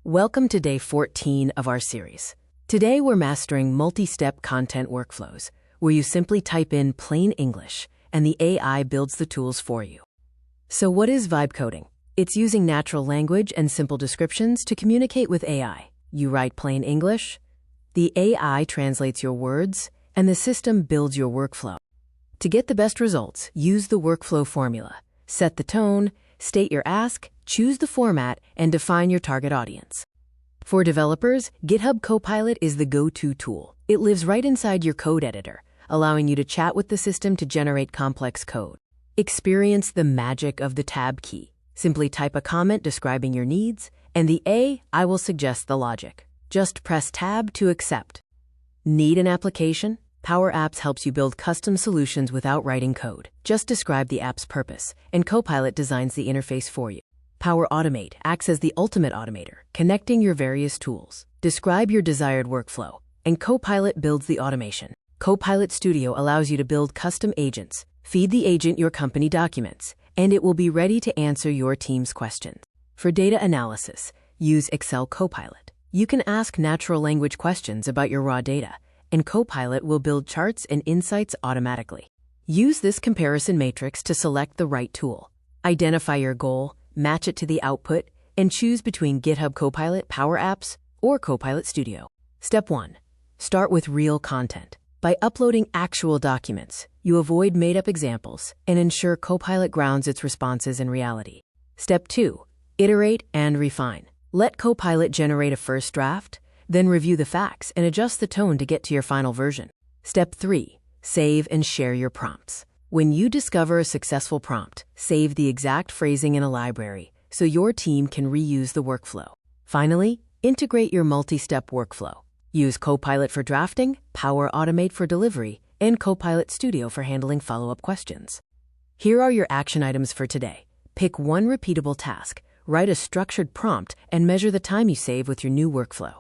Welcome to day 14 of our series. Today we're mastering multi-step content workflows, where you simply type in plain English and the AI builds the tools for you. So what is vibe coding? It's using natural language and simple descriptions to communicate with AI. You write plain English, the AI translates your words, and the system builds your workflow. To get the best results, use the workflow formula. Set the tone, state your ask, choose the format, and define your target audience. For developers, GitHub Copilot is the go-to tool. It lives right inside your code editor, allowing you to chat with the system to generate complex code. Experience the magic of the tab key. Simply type a comment describing your needs, and the AI will suggest the logic. Just press tab to accept. Need an application? Power Apps helps you build custom solutions without writing code. Just describe the app's purpose, and Copilot designs the interface for you. Power Automate acts as the ultimate automator, connecting your various tools. Describe your desired workflow, and Copilot builds the automation. Copilot Studio allows you to build custom agents. Feed the agent your company documents, and it will be ready to answer your team's questions. For data analysis, use Excel Copilot. You can ask natural language questions about your raw data, and Copilot will build charts and insights automatically. Use this comparison matrix to select the right tool. Identify your goal, match it to the output, and choose between GitHub Copilot, Power Apps, or Copilot Studio. Step 1. Start with real content. By uploading actual documents, you avoid made-up examples and ensure Copilot grounds its responses in reality. Step 2. Iterate and refine. Let Copilot generate a first draft, then review the facts and adjust the tone to get to your final version. Step 3. Save and share your prompts. When you discover a successful prompt, save the exact phrasing in a library so your team can reuse the workflow. Finally, integrate your multi-step workflow. Use Copilot for drafting, Power Automate for delivery, and Copilot Studio for handling follow-up questions. Here are your action items for today. Pick one repeatable task, write a structured prompt, and measure the time you save with your new workflow.